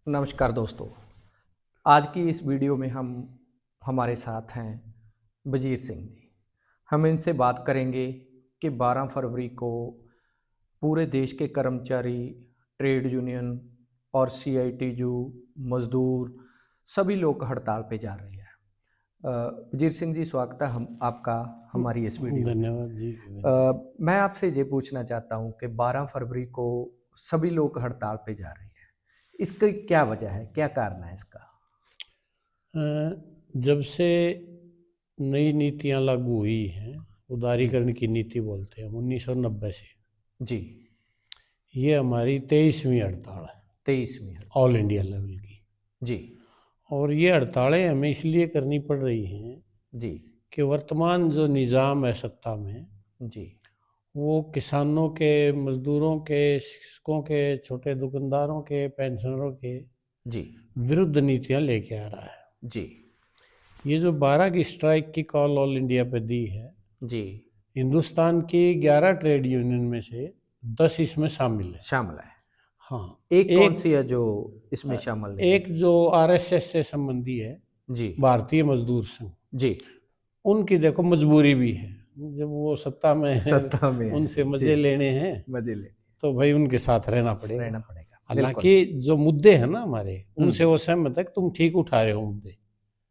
नमस्कार दोस्तों। आज की इस वीडियो में हमारे साथ हैं वजीर सिंह जी। हम इनसे बात करेंगे कि 12 फरवरी को पूरे देश के कर्मचारी, ट्रेड यूनियन और सीआईटीयू, मजदूर सभी लोग हड़ताल पे जा रहे हैं। वजीर सिंह जी, स्वागत है हम आपका हमारी इस वीडियो में। धन्यवाद जी। मैं आपसे ये पूछना चाहता हूँ कि 12 फरवरी को सभी लोग हड़ताल पे जा रहे हैं, इसकी क्या वजह है, क्या कारण है इसका? जब से नई नीतियां लागू हुई हैं, उदारीकरण की नीति बोलते हैं 1990 से, जी, ये हमारी 23वीं हड़ताल है, 23वीं ऑल इंडिया लेवल की। जी और ये हड़तालें हमें इसलिए करनी पड़ रही हैं जी कि वर्तमान जो निज़ाम है सत्ता में, जी वो किसानों के, मजदूरों के, शिक्षकों के, छोटे दुकानदारों के, पेंशनरों के जी विरुद्ध नीतियां लेके आ रहा है। जी ये जो 12 की स्ट्राइक की कॉल ऑल इंडिया पे दी है, जी हिंदुस्तान की 11 ट्रेड यूनियन में से 10 इसमें शामिल है। शामिल है। हाँ, एक कौन एक सी है जो इसमें शामिल नहीं है? एक जो आरएसएस से संबंधी है, जी भारतीय मजदूर संघ, जी उनकी देखो मजबूरी भी है, जब वो सत्ता में है, सत्ता में है, उनसे जी, मजे लेने हैं, मजे ले तो भाई उनके साथ रहना पड़ेगा। रहना पड़ेगा, हालांकि जो मुद्दे हैं ना हमारे, उनसे हम्म, वो सहमत है कि तुम ठीक उठा रहे हो मुद्दे,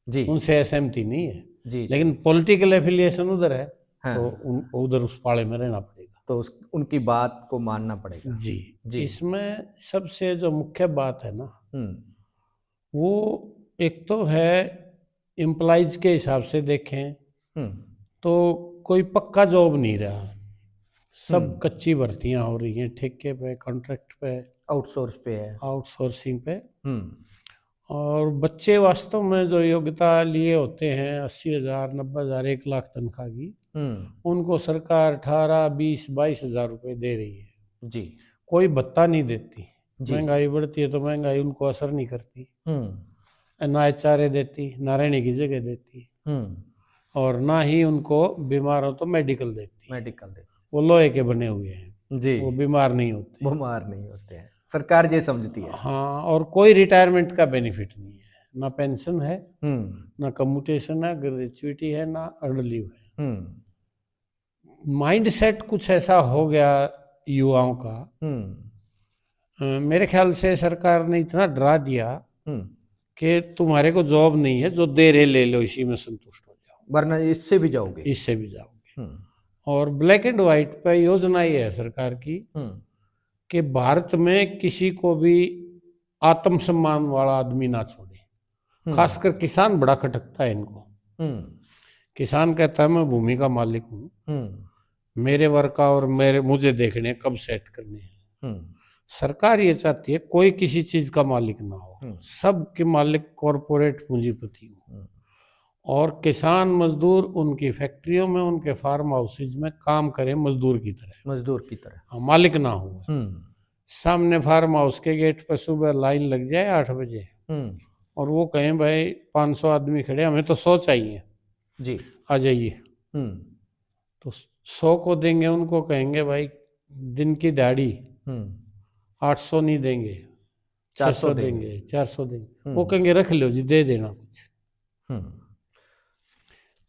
जी उनसे असहमति नहीं है, जी लेकिन पॉलिटिकल एफिलिएशन उधर है, हाँ, तो उधर उस पाले में रहना पड़ेगा। तो उनकी बात को मानना पड़ेगा। जी, जी इसमें सबसे जो मुख्य बात है ना, हम्म वो एक तो है एम्प्लॉइज के हिसाब से देखें हम्म तो कोई पक्का जॉब नहीं रहा, सब हम्म कच्ची भर्तियां हो रही हैं, ठेके पे, कॉन्ट्रैक्ट पे, आउटसोर्स पे है। आउटसोर्सिंग पे। हम्म और बच्चे वास्तव में जो योग्यता लिए होते हैं 80,000, 90,000, 1 लाख तनख्वाह की, उनको सरकार 18, 20, 22,000 रुपये दे रही है। जी कोई भत्ता नहीं देती। जी महंगाई बढ़ती है तो महंगाई उनको असर नहीं करती, हम्म ना चारे देती, ना रहने की जगह देती, हम्म और ना ही उनको बीमार हो तो मेडिकल देती। मेडिकल दे वो लोहे के बने हुए हैं, जी, वो बीमार नहीं होते। बीमार नहीं होते हैं, सरकार ये समझती है। हाँ, और कोई रिटायरमेंट का बेनिफिट नहीं है, ना पेंशन है, हम्म ना कम्यूटेशन है, ग्रेचुइटी है, ना अर्न लीव है। हम्म माइंड सेट कुछ ऐसा हो गया युवाओं का, मेरे ख्याल से सरकार ने इतना डरा दिया हम्म कि तुम्हारे को जॉब नहीं है, जो दे रहे ले लो, इसी में संतुष्ट हो जाओ, वरना इससे भी जाओगे। इससे भी जाओगे। हम्म और ब्लैक एंड व्हाइट पे योजना ये है सरकार की हम्म कि भारत में किसी को भी आत्मसम्मान वाला आदमी ना छोड़े। खासकर किसान बड़ा खटकता है इनको। हम्म किसान कहता है मैं भूमि का मालिक हूँ, मेरे वर्का और मुझे देखने हैं, कब सेट करने हैं। हम्म सरकार ये चाहती है कोई किसी चीज का मालिक ना हो, सब के मालिक कॉरपोरेट पूंजीपति हो, और किसान मजदूर उनकी फैक्ट्रियों में, उनके फार्म हाउसेज में काम करें मजदूर की तरह, मजदूर की तरह। हाँ, मालिक ना हो। सामने फार्म हाउस के गेट पर सुबह लाइन लग जाए 8 बजे, और वो कहें भाई 500 आदमी खड़े, हमें तो 100 चाहिए, जी आ जाइए, तो 100 को देंगे, उनको कहेंगे भाई दिन की दिहाड़ी 800 नहीं देंगे, 600 देंगे, 400 देंगे, वो कहेंगे रख लो जी, दे देना कुछ।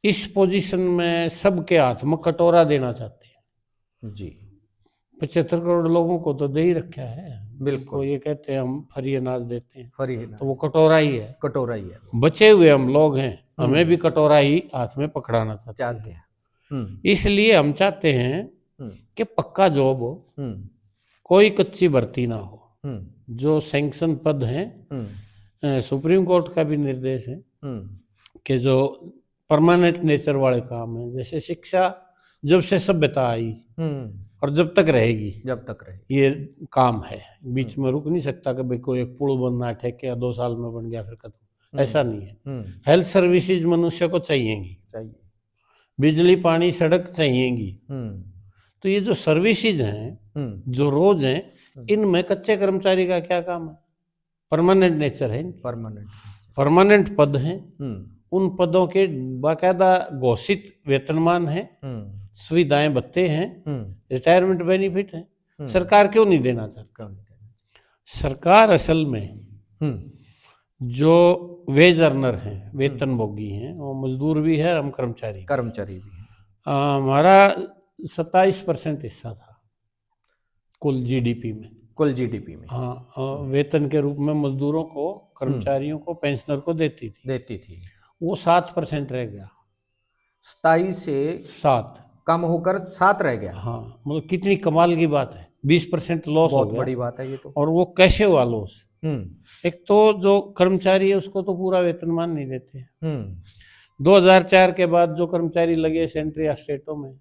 इस पोजीशन में सबके हाथ में कटोरा देना चाहते हैं जी। 75 करोड़ लोगों को तो दे ही रखा है, बिल्कुल। ये कहते हैं हम फ्री अनाज देते हैं, फ्री अनाज, तो वो कटोरा ही है, कटोरा ही है। बचे हुए हम लोग हैं, हमें भी कटोरा ही हाथ में पकड़ाना चाहते हैं। इसलिए हम चाहते हैं कि पक्का जॉब हो, कोई कच्ची भर्ती ना हो, जो सैंक्शन पद हैं, सुप्रीम कोर्ट का भी निर्देश है कि जो परमानेंट नेचर वाले काम हैं, जैसे शिक्षा जब से सभ्यता आई और जब तक रहेगी, ये काम है, बीच में रुक नहीं सकता कि भाई कोई एक पुल बनना है, ठेके 2 साल में बन गया फिर खत्म, ऐसा नहीं है। हेल्थ सर्विसेज मनुष्य को चाहिएगी, बिजली पानी सड़क चाहिएगी। तो ये जो सर्विसेज हैं, जो रोज हैं, इनमें कच्चे कर्मचारी का क्या काम है? परमानेंट नेचर है, परमानेंट पद हैं, उन पदों के बाकायदा घोषित वेतनमान है, सुविधाएं भत्ते हैं, रिटायरमेंट बेनिफिट है। सरकार क्यों नहीं देना चाहती? सरकार असल में जो वेज अर्नर हैं, वेतनभोगी हैं, वो मजदूर भी है, हम कर्मचारी कर्मचारी भी हैं। हमारा 27% हिस्सा था कुल जीडीपी में। कुल जीडीपी में। हाँ, वेतन के रूप में मजदूरों को, कर्मचारियों को, पेंशनर को देती थी। वो 7% रह गया। 27 से 7 कम होकर 7 रह गया। हाँ, मतलब कितनी कमाल की बात है। 20% लॉस हो बहुत गया। बड़ी बात है ये तो। और वो कैसे हुआ लॉस? एक तो जो कर्मचारी है उसको तो पूरा वेतनमान नहीं देते। 2004 के बाद जो कर्मचारी लगे सेंट्री स्टेटों में,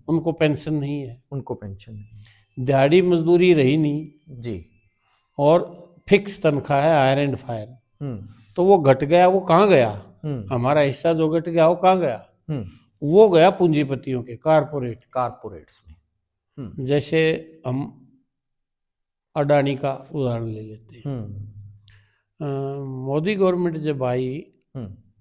उनको पेंशन नहीं है। उनको पेंशन नहीं, दिहाड़ी मजदूरी रही नहीं जी, और फिक्स तनख्वाह है, हायर एंड फायर। तो वो घट गया। वो कहाँ गया? हमारा हिस्सा जो घट गया वो कहाँ गया? वो गया पूंजीपतियों के, कारपोरेट्स में। जैसे हम अडानी का उदाहरण ले लेते हैं। मोदी गवर्नमेंट जब आई,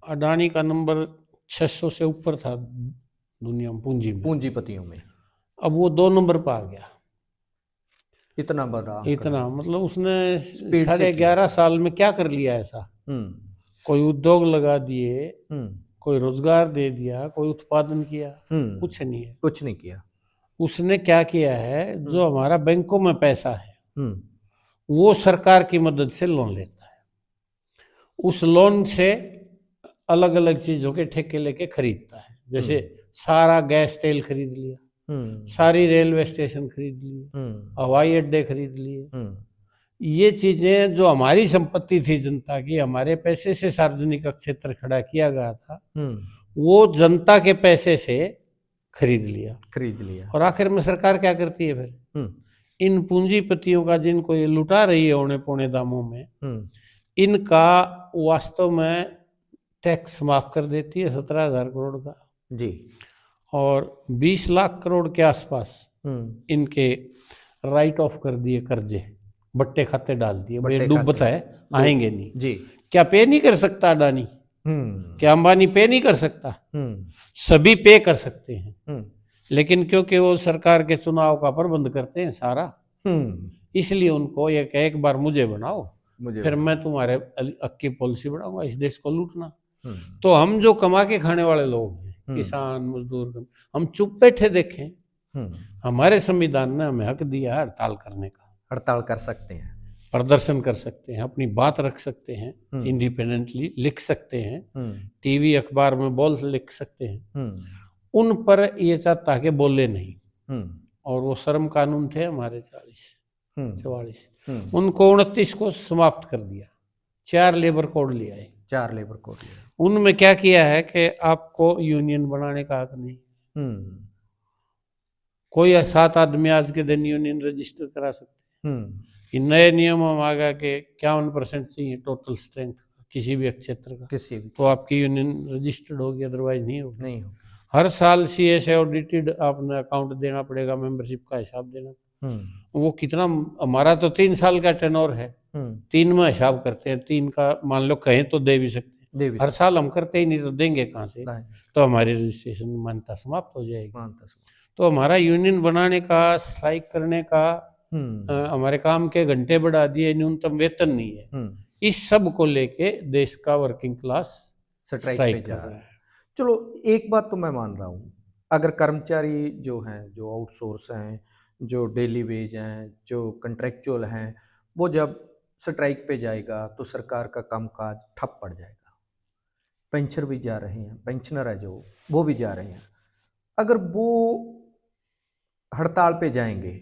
अडानी का नंबर 600 से ऊपर था दुनिया में पूंजीपतियों में। अब वो 2 नंबर पर आ गया। इतना बड़ा, इतना मतलब उसने 11.5 साल में क्या कर लिया ऐसा? कोई उद्योग लगा दिए, कोई रोजगार दे दिया, कोई उत्पादन किया? कुछ नहीं है। कुछ नहीं किया। उसने क्या किया है, जो हमारा बैंकों में पैसा है वो सरकार की मदद से लोन लेता है। उस लोन से अलग अलग चीजों के ठेके लेके खरीदता है। जैसे सारा गैस तेल खरीद लिया, सारी रेलवे स्टेशन खरीद लिए, हवाई अड्डे खरीद लिए। ये चीजें जो हमारी संपत्ति थी जनता की, हमारे पैसे से सार्वजनिक क्षेत्र खड़ा किया गया था, वो जनता के पैसे से खरीद लिया। और आखिर में सरकार क्या करती है फिर? इन पूंजीपतियों का, जिनको ये लुटा रही है औने पौने दामों में, इनका वास्तव में टैक्स माफ कर देती है 17,000 करोड़ का जी, और 20 लाख करोड़ के आसपास इनके राइट ऑफ कर दिए, कर्जे बट्टे खाते डाल दिए। भाई डूबता है, आएंगे नहीं जी। क्या पे नहीं कर सकता अडानी? क्या अंबानी पे नहीं कर सकता? सभी पे कर सकते हैं, लेकिन क्योंकि वो सरकार के चुनाव का प्रबंध करते हैं सारा, इसलिए उनको ये कहे एक बार मुझे बनाओ, फिर मैं तुम्हारे अक्की पॉलिसी बनाऊंगा इस देश को लूटना। तो हम जो कमा के खाने वाले लोग हैं, किसान मजदूर, हम चुप बैठे देखें? हमारे संविधान ने हमें हक दिया है हड़ताल करने का। हड़ताल कर सकते हैं, प्रदर्शन कर सकते हैं, अपनी बात रख सकते हैं, इंडिपेंडेंटली लिख सकते हैं, टीवी अखबार में बोल लिख सकते हैं। उन पर ये चाहता है कि बोले नहीं। और वो श्रम कानून थे हमारे 44, उनको 29 को समाप्त कर दिया। 4 लेबर कोड ले आए। 4 लेबर कोड ले आए। उनमें क्या किया है कि आपको यूनियन बनाने का हक नहीं। कोई 7 आदमी आज के दिन यूनियन रजिस्टर करा सकते हैं। नए नियम हम आ गया कि 51% चाहिए टोटल स्ट्रेंथ किसी भी क्षेत्र का, किसी भी, तो आपकी यूनियन रजिस्टर्ड होगी, अदरवाइज नहीं होगी। हर साल CSA ऑडिटेड आपने अकाउंट देना पड़ेगा, मेंबरशिप का हिसाब देना। वो कितना, हमारा तो 3 साल का टेनोर है, 3 में हिसाब करते हैं। 3 का मान लो कहें तो दे भी सकते हैं, हर साल हम करते ही नहीं तो देंगे कहाँ से? तो हमारी रजिस्ट्रेशन मान्यता समाप्त हो जाएगी। तो हमारा यूनियन बनाने का, स्ट्राइक करने का, हमारे काम के घंटे बढ़ा दिए, न्यूनतम वेतन नहीं है, इस सब को लेके देश का वर्किंग क्लास स्ट्राइक पे जा रहा है। चलो एक बात तो मैं मान रहा हूँ, अगर कर्मचारी जो हैं, जो आउटसोर्स हैं, जो डेली वेज हैं, जो कंट्रेक्चुअल हैं, वो जब स्ट्राइक पे जाएगा तो सरकार का कामकाज ठप पड़ जाएगा। पेंशनर भी जा रहे हैं, पेंशनर है जो, वो भी जा रहे हैं। अगर वो हड़ताल पे जाएंगे,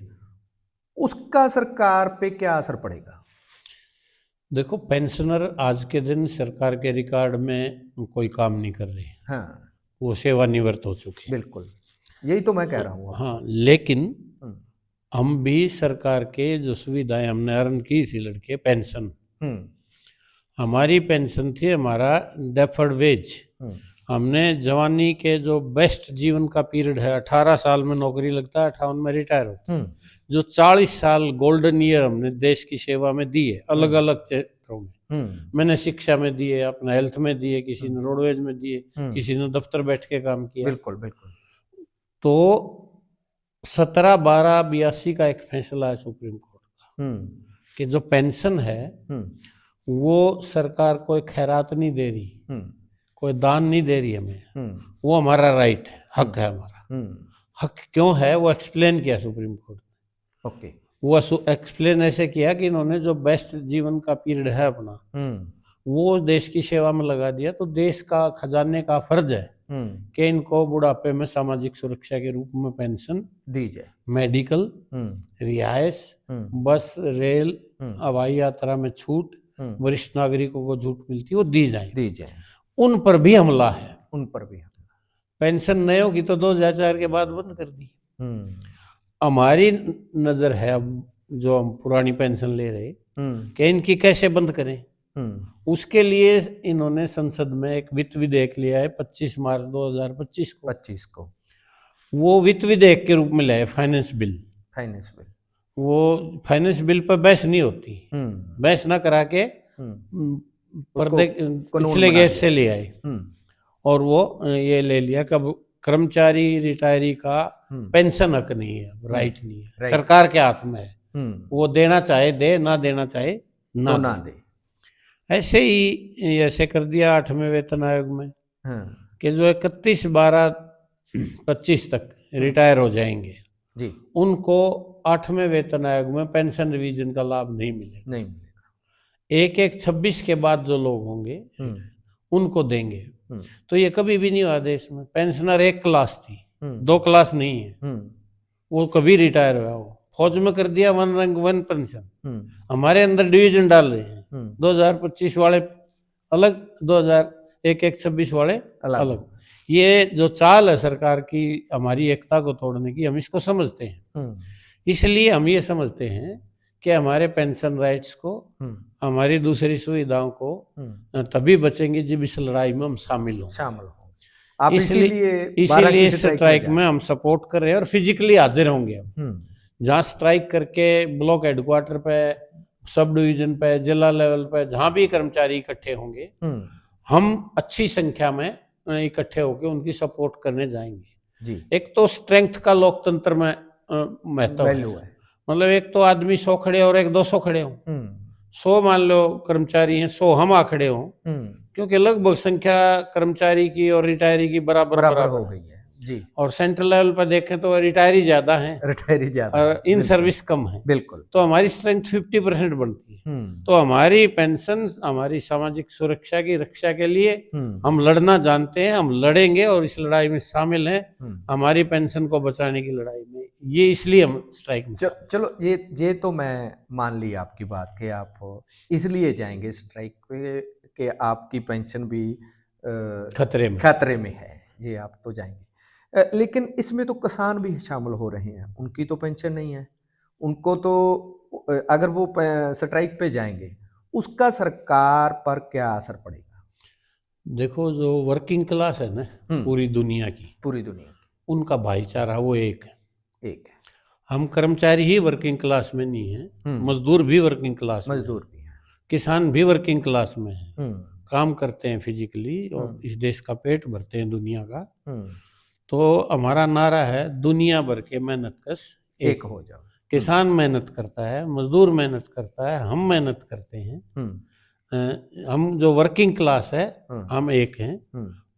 उसका सरकार पे क्या असर पड़ेगा? देखो, पेंशनर आज के दिन सरकार के रिकॉर्ड में कोई काम नहीं कर रहे। हाँ, वो सेवानिवृत्त हो चुके। बिल्कुल, यही तो मैं कह रहा हूँ। हाँ, लेकिन हम भी सरकार के जो सुविधाएं हमने अर्न की थी, लड़के पेंशन, हमारी पेंशन थी हमारा डेफर्ड वेज। हमने जवानी के जो बेस्ट जीवन का पीरियड है, 18 साल में नौकरी लगता है, 58 में रिटायर होता है, जो 40 साल गोल्डन ईयर हमने देश की सेवा में दिए, अलग अलग क्षेत्रों में। मैंने शिक्षा में दिए, अपना हेल्थ में दिए, किसी ने रोडवेज में दिए, किसी ने दफ्तर बैठ के काम किया। बिल्कुल बिल्कुल। तो 17/12/82 का एक फैसला है सुप्रीम कोर्ट का कि जो पेंशन है वो सरकार कोई खैरात नहीं दे रही, कोई दान नहीं दे रही हमें, वो हमारा राइट है, हक है हमारा। हक क्यों है वो एक्सप्लेन किया सुप्रीम कोर्ट ने। ओके। वो एक्सप्लेन ऐसे किया कि इन्होंने जो बेस्ट जीवन का पीरियड है अपना वो देश की सेवा में लगा दिया, तो देश का खजाने का फर्ज है कि इनको बुढ़ापे में सामाजिक सुरक्षा के रूप में पेंशन दी जाए, मेडिकल रिहायश, बस रेल हवाई यात्रा में छूट, वरिष्ठ नागरिकों को छूट मिलती है वो दी जाए। उन पर भी हमला है, उन पर भी पेंशन नहीं होगी तो 2004 के बाद बंद कर दी। हमारी नजर है अब जो हम पुरानी पेंशन ले रहे कि इनकी कैसे बंद करें। उसके लिए इन्होंने संसद में एक वित्त विधेयक लिया है 25 मार्च 2025 को। वो वित्त विधेयक के रूप में लाए फाइनेंस बिल। वो फाइनेंस बिल पर बहस नहीं होती, बहस ना करा के पर्दे पिछले गेट से ले आए और वो ये ले लिया कब कर्मचारी रिटायरी का पेंशन हक नहीं है, राइट नहीं है, सरकार के हाथ में है। वो देना चाहे दे, ना देना चाहे ना दे। ऐसे ही ऐसे कर दिया 8वें वेतन आयोग में कि जो 31/12/25 तक रिटायर हो जाएंगे जी, उनको 8वें वेतन आयोग में पेंशन रिवीजन का लाभ नहीं मिलेगा। 1/1/26 के बाद जो लोग होंगे उनको देंगे। तो ये कभी भी नहीं हुआ देश में। पेंशनर एक क्लास थी, 2 क्लास नहीं है। वो कभी रिटायर हुआ, वो फौज में कर दिया 1 रैंक 1 पेंशन। हमारे अंदर डिवीजन डाल रहे हैं, 2025 वाले अलग, 2001-1-26 वाले अलग। ये जो चाल है सरकार की हमारी एकता को तोड़ने की, हम इसको समझते हैं। इसलिए हम ये समझते हैं कि हमारे पेंशन राइट्स को, हमारी दूसरी सुविधाओं को तभी बचेंगे जब इस लड़ाई में हम शामिल हों। इसीलिए स्ट्राइक में हम सपोर्ट कर रहे हैं और फिजिकली हाजिर होंगे हम। जहाँ स्ट्राइक करके ब्लॉक हेडक्वार्टर पे, सब डिवीजन पे, जिला लेवल पे, जहाँ भी कर्मचारी इकट्ठे होंगे हम अच्छी संख्या में इकट्ठे होकर उनकी सपोर्ट करने जाएंगे जी। एक तो स्ट्रेंथ का लोकतंत्र में महत्व है। मतलब एक तो आदमी 100 खड़े और एक 200 खड़े हो, 100 मान लो कर्मचारी हैं, 100 हम आ खड़े हो, क्योंकि लगभग संख्या कर्मचारी की और रिटायरी की बराबर हो गई है जी। और सेंट्रल लेवल पर देखें तो रिटायरी ज्यादा है और इन सर्विस कम है। बिल्कुल। तो हमारी स्ट्रेंथ 50% बनती है। तो हमारी पेंशन हमारी सामाजिक सुरक्षा की रक्षा के लिए हम लड़ना जानते हैं, हम लड़ेंगे और इस लड़ाई में शामिल हैं, हमारी पेंशन को बचाने की लड़ाई में। ये इसलिए हम स्ट्राइक में चलो ये तो मैं मान ली आपकी बात कि आप इसलिए जाएंगे स्ट्राइक पे कि आपकी पेंशन भी खतरे में है जी, आप तो जाएंगे। लेकिन इसमें तो किसान भी शामिल हो रहे हैं, उनकी तो पेंशन नहीं है, उनको तो अगर वो स्ट्राइक पे जाएंगे उसका सरकार पर क्या असर पड़ेगा? देखो, जो वर्किंग क्लास है ना पूरी दुनिया की, उनका भाईचारा वो एक है। हम कर्मचारी ही वर्किंग क्लास में नहीं है, मजदूर भी वर्किंग क्लास में है, किसान भी वर्किंग क्लास में है, काम करते हैं फिजिकली और इस देश का पेट भरते हैं दुनिया का। तो हमारा नारा है दुनिया भर के मेहनत कश एक हो जाओ। किसान मेहनत करता है, मजदूर मेहनत करता है, हम मेहनत करते हैं। हम जो वर्किंग क्लास है हम एक हैं।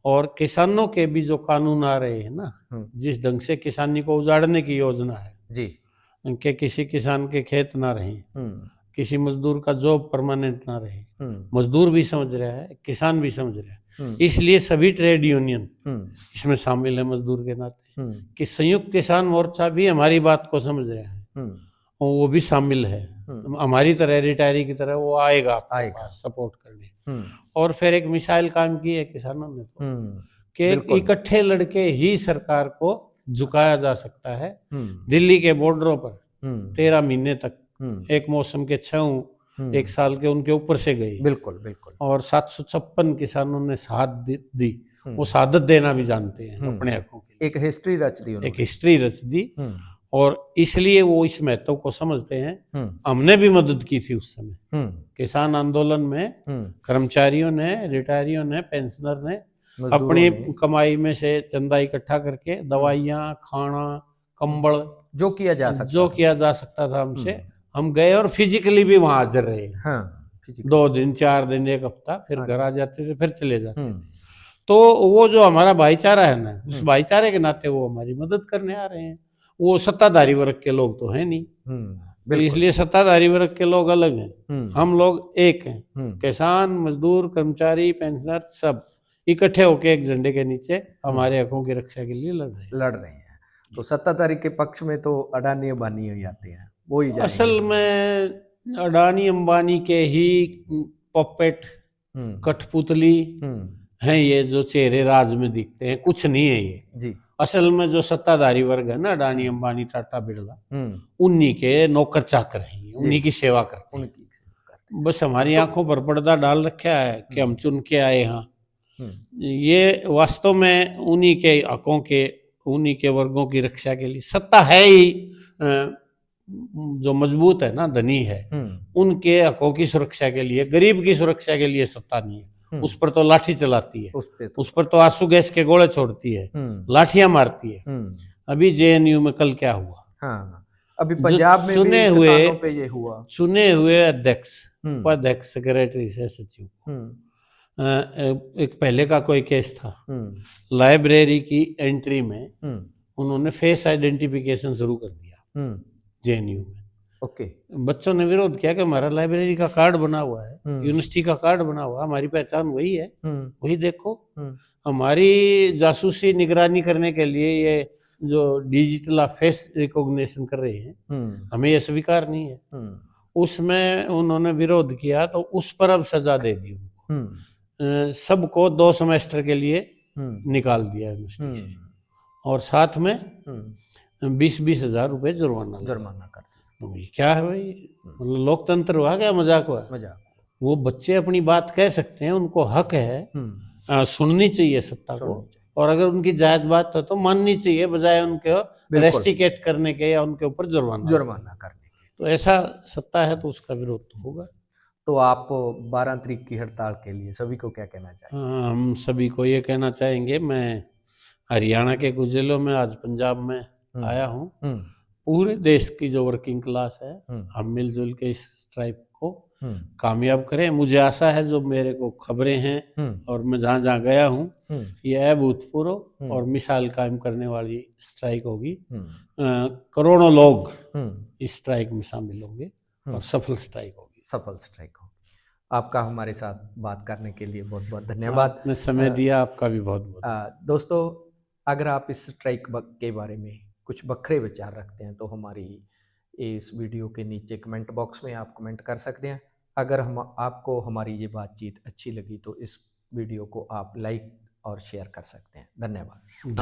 और किसानों के भी जो कानून आ रहे हैं ना, जिस ढंग से किसानी को उजाड़ने की योजना है जी, कि किसी किसान के खेत ना रहे, किसी मजदूर का जॉब परमानेंट ना रहे, मजदूर भी समझ रहा है, किसान भी समझ रहा है। इसलिए सभी ट्रेड यूनियन इसमें शामिल है मजदूर के नाते, कि संयुक्त किसान मोर्चा भी हमारी बात को समझ रहा है और वो भी शामिल है हमारी तरह, रिटायरी की तरह वो आएगा सपोर्ट करने। और फिर एक मिसाइल काम की है किसानों ने कि इकट्ठे लड़के ही सरकार को झुकाया जा सकता है। दिल्ली के बॉर्डरों पर 13 महीने तक एक मौसम के 6 1 साल के उनके ऊपर से गई। बिल्कुल। और 756 किसानों ने शहादत दी। वो शहादत देना भी जानते हैं अपने हकों के लिए। एक हिस्ट्री रच दी और इसलिए वो इस महत्व को समझते हैं। हमने भी मदद की थी उस समय किसान आंदोलन में। कर्मचारियों ने, रिटायरियों ने, पेंशनर ने अपनी कमाई में से चंदा इकट्ठा करके दवाइयाँ, खाना, कंबल जो किया जा सकता था हमसे, हम गए और फिजिकली भी वहां हाजिर रहे। फिजिकल। 2 दिन 4 दिन 1 हफ्ता, फिर हाँ घर आ जाते थे, फिर चले जाते थे। हम्म तो वो जो हमारा भाईचारा है ना, उस भाईचारे के नाते वो हमारी मदद करने आ रहे हैं। वो सत्ताधारी वर्ग के लोग तो हैं नहीं, तो बिल्कुल। इसलिए सत्ताधारी वर्ग के लोग अलग हैं, हम लोग एक हैं। किसान, मजदूर, कर्मचारी, पेंशनर सब इकट्ठे होकर एक झंडे के नीचे हमारे हकों की रक्षा के लिए लड़ रहे हैं। तो सत्ताधारी के पक्ष में तो अडानी अंबानी ही आते हैं, वो ही जाएंगे। असल में अडानी अंबानी के ही पपेट, कठपुतली हैं ये, जो चेहरे राज में दिखते हैं, कुछ नहीं है ये जी। असल में जो सत्ताधारी वर्ग है ना, अडानी अंबानी टाटा बिरला, उन्हीं के नौकर चाकर हैं, उन्हीं की सेवा करते हैं। बस हमारी आंखों पर पर्दा डाल रखा है कि हम चुन के आए यहाँ। ये वास्तव में उन्हीं के हकों के, उन्हीं के वर्गों की रक्षा के लिए सत्ता है ही, जो मजबूत है ना, धनी है, उनके हकों की सुरक्षा के लिए, गरीब की सुरक्षा के लिए सत्ता नहीं है। उस पर तो लाठी चलाती है, उस पर तो आंसू गैस के गोले छोड़ती है, लाठियां मारती है। अभी जेएनयू में कल क्या हुआ? हाँ, अभी पंजाब में भी किसानों पे ये हुआ। चुने हुए अध्यक्ष, उपाध्यक्ष, सेक्रेटरी से सचिव, एक पहले का कोई केस था, लाइब्रेरी की एंट्री में उन्होंने फेस आइडेंटिफिकेशन शुरू कर दिया जेएनयू में। ओके। बच्चों ने विरोध किया कि हमारा लाइब्रेरी का कार्ड बना हुआ है, यूनिवर्सिटी का कार्ड बना हुआ, हमारी पहचान वही है, वही देखो। हमारी जासूसी निगरानी करने के लिए ये जो डिजिटल फेस रिकॉग्निशन कर रहे हैं, हमें ये स्वीकार नहीं है। उसमें उन्होंने विरोध किया तो उस पर अब सजा दे दी उनको, सबको 2 सेमेस्टर के लिए निकाल दिया यूनिवर्सिटी से, और साथ में 20-20 हजार रुपए जुर्माना कर। तो ये क्या है भाई, मतलब लोकतंत्र हुआ क्या? मजाक हुआ? मजाक। वो बच्चे अपनी बात कह सकते हैं, उनको हक है, सुननी चाहिए सत्ता को, और अगर उनकी जायज बात है तो माननी चाहिए, बजाय उनको रेस्टिकेट करने के या उनके ऊपर जुर्माना करने के। तो ऐसा सत्ता है तो उसका विरोध तो होगा। तो आप 12 तारीख की हड़ताल के लिए सभी को क्या कहना चाहेंगे? हम सभी को ये कहना चाहेंगे, मैं हरियाणा के कुछ जिलों में, आज पंजाब में आया हूँ, पूरे देश की जो वर्किंग क्लास है, हम मिलजुल के इस स्ट्राइक को कामयाब करें। मुझे आशा है, जो मेरे को खबरें हैं और मैं जहाँ जहाँ गया हूँ, ये अभूतपूर्व और मिसाल कायम करने वाली स्ट्राइक होगी। करोड़ों लोग इस स्ट्राइक में शामिल होंगे और सफल स्ट्राइक होगी। आपका हमारे साथ बात करने के लिए बहुत बहुत धन्यवाद। आपने समय दिया, आपका भी बहुत बहुत। दोस्तों, अगर आप इस स्ट्राइक के बारे में कुछ बखरे विचार रखते हैं तो हमारी इस वीडियो के नीचे कमेंट बॉक्स में आप कमेंट कर सकते हैं। अगर आपको हमारी ये बातचीत अच्छी लगी तो इस वीडियो को आप लाइक और शेयर कर सकते हैं। धन्यवाद।